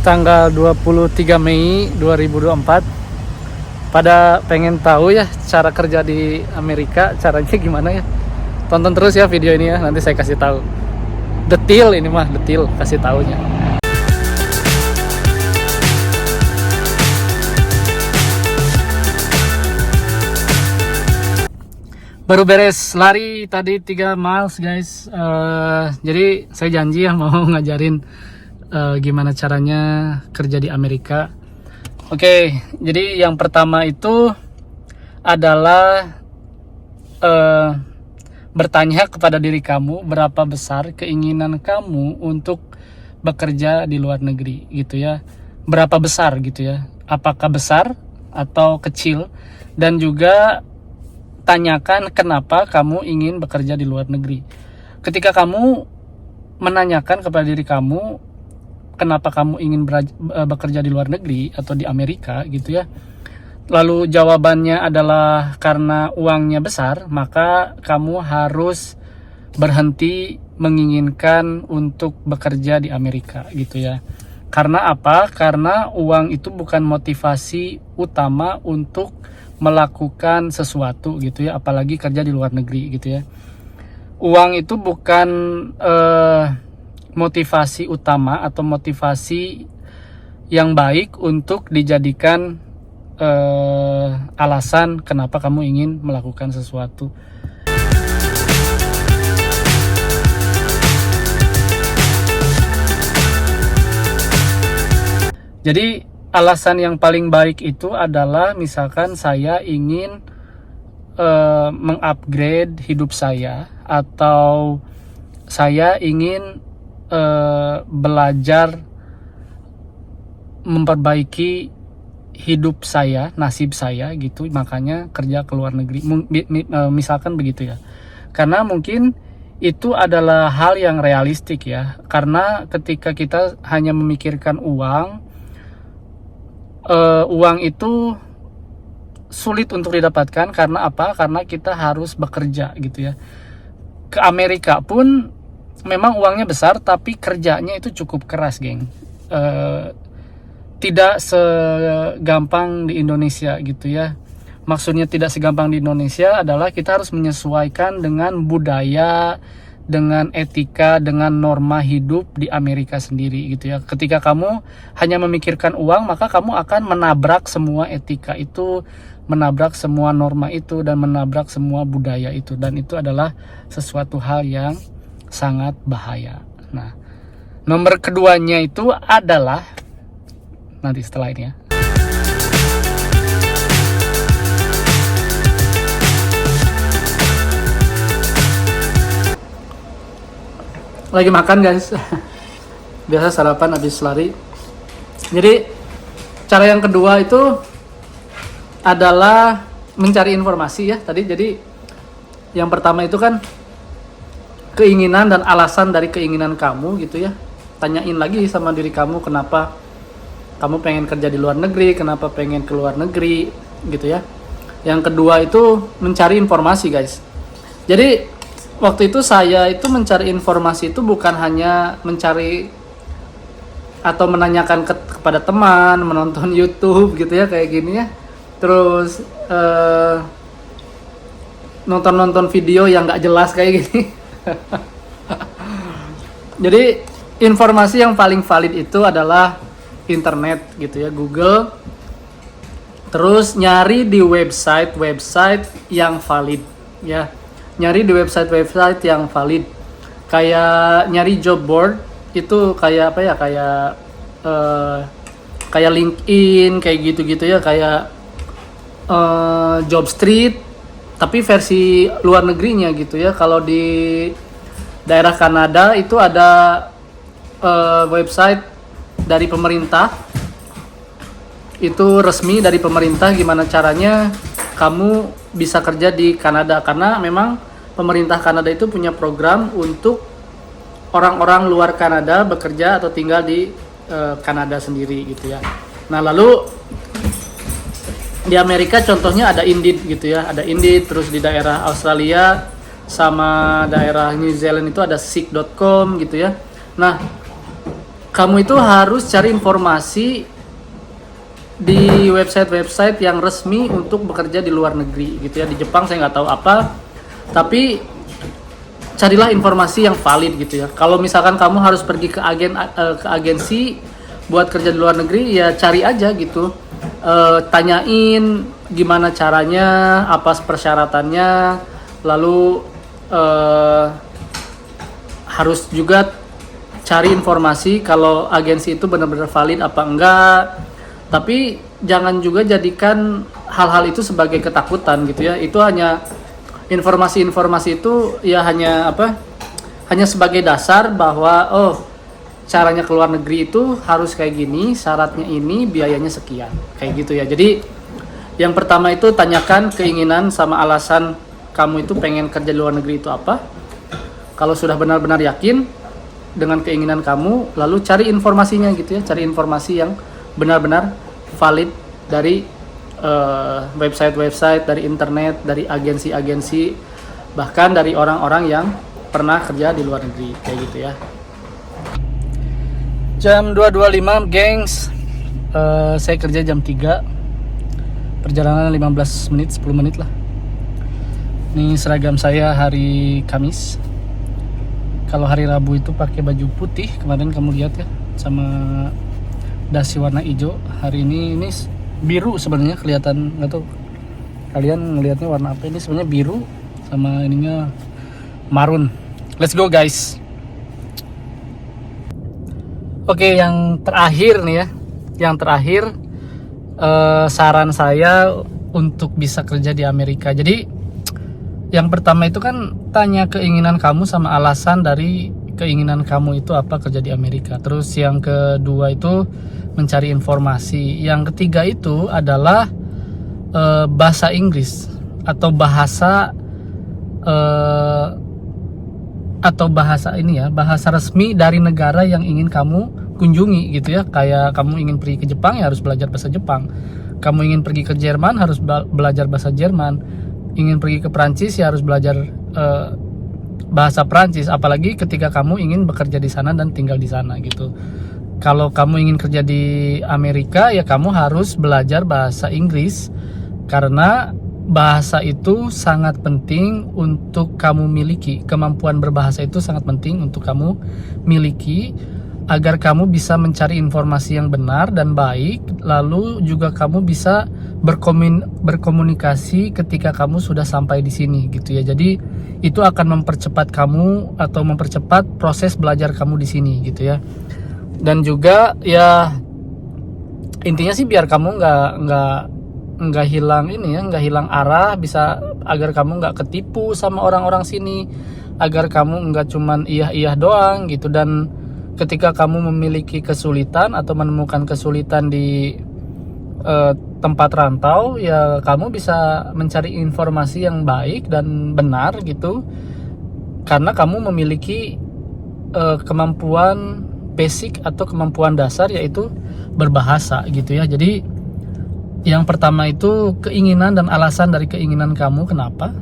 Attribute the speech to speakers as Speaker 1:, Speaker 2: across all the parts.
Speaker 1: tanggal 23 Mei 2024. Pada pengen tahu ya cara kerja di Amerika, caranya gimana ya? Tonton terus ya video ini ya, nanti saya kasih tahu. Detail ini mah, detail kasih taunya. Baru beres lari tadi 3 miles guys. Jadi saya janji ya mau ngajarin gimana caranya kerja di Amerika. Oke, jadi yang pertama itu adalah bertanya kepada diri kamu berapa besar keinginan kamu untuk bekerja di luar negeri gitu ya. Berapa besar gitu ya. Apakah besar atau kecil, dan juga tanyakan kenapa kamu ingin bekerja di luar negeri. Ketika kamu menanyakan kepada diri kamu kenapa kamu ingin bekerja di luar negeri atau di Amerika gitu ya, lalu jawabannya adalah karena uangnya besar, maka kamu harus berhenti menginginkan untuk bekerja di Amerika gitu ya. Karena apa? Karena uang itu bukan motivasi utama untuk melakukan sesuatu gitu ya, apalagi kerja di luar negeri gitu ya. Uang itu bukan motivasi utama atau motivasi yang baik untuk dijadikan alasan kenapa kamu ingin melakukan sesuatu. Jadi alasan yang paling baik itu adalah misalkan saya ingin mengupgrade hidup saya, atau saya ingin belajar memperbaiki hidup saya, nasib saya gitu, makanya kerja ke luar negeri, misalkan begitu ya. Karena mungkin itu adalah hal yang realistik ya, karena ketika kita hanya memikirkan uang itu sulit untuk didapatkan. Karena apa? Karena kita harus bekerja gitu ya. Ke Amerika pun memang uangnya besar, tapi kerjanya itu cukup keras, geng. Tidak segampang di Indonesia gitu ya. Maksudnya tidak segampang di Indonesia adalah kita harus menyesuaikan dengan budaya, dengan etika, dengan norma hidup di Amerika sendiri gitu ya. Ketika kamu hanya memikirkan uang, maka kamu akan menabrak semua etika itu, menabrak semua norma itu, dan menabrak semua budaya itu. Dan itu adalah sesuatu hal yang sangat bahaya. Nah, nomor keduanya itu adalah nanti setelah ini ya. Lagi makan guys. Biasa sarapan habis lari. Jadi cara yang kedua itu adalah mencari informasi ya tadi. Jadi yang pertama itu kan keinginan dan alasan dari keinginan kamu gitu ya. Tanyain lagi sama diri kamu kenapa kamu pengen kerja di luar negeri, kenapa pengen ke luar negeri gitu ya. Yang kedua itu mencari informasi guys. Jadi waktu itu saya itu mencari informasi itu bukan hanya mencari atau menanyakan kepada teman, menonton YouTube gitu ya kayak gini ya. Terus nonton video yang nggak jelas kayak gini. Jadi informasi yang paling valid itu adalah internet gitu ya, Google. Terus nyari di website yang valid ya. Nyari di website yang valid. Kayak nyari job board itu kayak apa ya? Kayak LinkedIn kayak gitu-gitu ya, kayak Jobstreet tapi versi luar negerinya gitu ya. Kalau di daerah Kanada itu ada website dari pemerintah, itu resmi dari pemerintah gimana caranya kamu bisa kerja di Kanada, karena memang pemerintah Kanada itu punya program untuk orang-orang luar Kanada bekerja atau tinggal di Kanada sendiri gitu ya. Nah lalu di Amerika contohnya ada Indeed gitu ya, ada Indeed. Terus di daerah Australia sama daerah New Zealand itu ada seek.com gitu ya. Nah kamu itu harus cari informasi di website-website yang resmi untuk bekerja di luar negeri gitu ya. Di Jepang saya nggak tahu apa, tapi carilah informasi yang valid gitu ya. Kalau misalkan kamu harus pergi ke agensi buat kerja di luar negeri, ya cari aja gitu. Tanyain gimana caranya, apa persyaratannya, lalu harus juga cari informasi kalau agensi itu benar-benar valid apa enggak. Tapi jangan juga jadikan hal-hal itu sebagai ketakutan gitu ya. Itu hanya informasi-informasi itu ya hanya sebagai dasar bahwa caranya ke luar negeri itu harus kayak gini, syaratnya ini, biayanya sekian, kayak gitu ya. Jadi yang pertama itu tanyakan keinginan sama alasan kamu itu pengen kerja di luar negeri itu apa. Kalau sudah benar-benar yakin dengan keinginan kamu, lalu cari informasinya gitu ya, cari informasi yang benar-benar valid dari website-website, dari internet, dari agensi-agensi, bahkan dari orang-orang yang pernah kerja di luar negeri, kayak gitu ya. Jam 2.25 gengs, saya kerja jam 3, perjalanan 15 menit, 10 menit lah. Ini seragam saya hari Kamis. Kalau hari Rabu itu pakai baju putih, kemarin kamu lihat ya, sama dasi warna hijau. Hari ini biru sebenarnya, kelihatan, nggak tahu kalian ngelihatnya warna apa. Ini sebenarnya biru sama ininya marun. Let's go guys. Oke, yang terakhir nih ya, saran saya untuk bisa kerja di Amerika. Jadi yang pertama itu kan tanya keinginan kamu sama alasan dari keinginan kamu itu apa kerja di Amerika. Terus yang kedua itu mencari informasi. Yang ketiga itu adalah bahasa Inggris atau bahasa bahasa resmi dari negara yang ingin kamu kunjungi gitu ya. Kayak kamu ingin pergi ke Jepang ya harus belajar bahasa Jepang. Kamu ingin pergi ke Jerman harus belajar bahasa Jerman. Ingin pergi ke Prancis ya harus belajar bahasa Prancis, apalagi ketika kamu ingin bekerja di sana dan tinggal di sana gitu. Kalau kamu ingin kerja di Amerika ya kamu harus belajar bahasa Inggris, karena bahasa itu sangat penting untuk kamu miliki. Kemampuan berbahasa itu sangat penting untuk kamu miliki agar kamu bisa mencari informasi yang benar dan baik, lalu juga kamu bisa berkomunikasi ketika kamu sudah sampai di sini gitu ya. Jadi itu akan mempercepat kamu atau mempercepat proses belajar kamu di sini gitu ya. Dan juga ya intinya sih biar kamu nggak hilang nggak hilang arah, bisa agar kamu nggak ketipu sama orang-orang sini, agar kamu nggak cuman iya doang gitu. Dan ketika kamu memiliki kesulitan atau menemukan kesulitan di tempat rantau, ya kamu bisa mencari informasi yang baik dan benar gitu, karena kamu memiliki kemampuan basic atau kemampuan dasar, yaitu berbahasa gitu ya. Jadi yang pertama itu keinginan dan alasan dari keinginan kamu kenapa.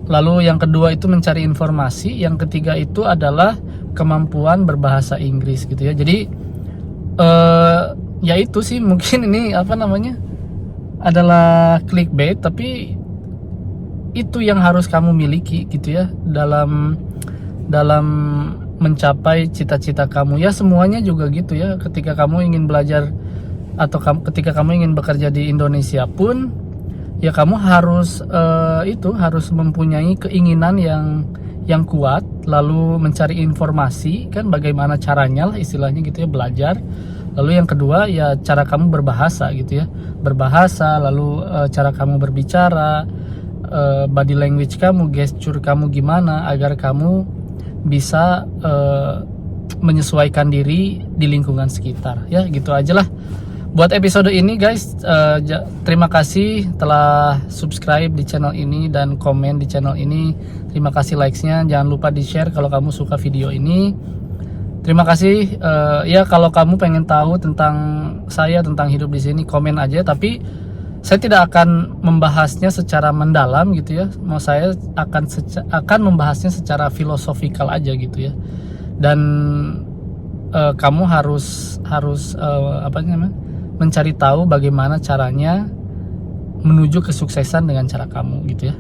Speaker 1: Lalu yang kedua itu mencari informasi. Yang ketiga itu adalah kemampuan berbahasa Inggris gitu ya. Jadi ya itu sih mungkin ini adalah clickbait, tapi itu yang harus kamu miliki gitu ya dalam mencapai cita-cita kamu ya. Semuanya juga gitu ya, ketika kamu ingin belajar atau ketika kamu ingin bekerja di Indonesia pun ya kamu harus harus mempunyai keinginan yang kuat, lalu mencari informasi kan bagaimana caranya lah istilahnya gitu ya, belajar. Lalu yang kedua ya cara kamu berbahasa gitu ya, berbahasa, lalu cara kamu berbicara, body language kamu, gesture kamu gimana agar kamu bisa menyesuaikan diri di lingkungan sekitar ya. Gitu aja lah buat episode ini guys. Terima kasih telah subscribe di channel ini dan komen di channel ini. Terima kasih likes-nya, jangan lupa di share kalau kamu suka video ini. Terima kasih. Ya kalau kamu pengen tahu tentang saya, tentang hidup di sini, komen aja. Tapi saya tidak akan membahasnya secara mendalam gitu ya. Mau saya akan membahasnya secara filosofikal aja gitu ya. Dan kamu harus apa namanya, mencari tahu bagaimana caranya menuju kesuksesan dengan cara kamu gitu ya.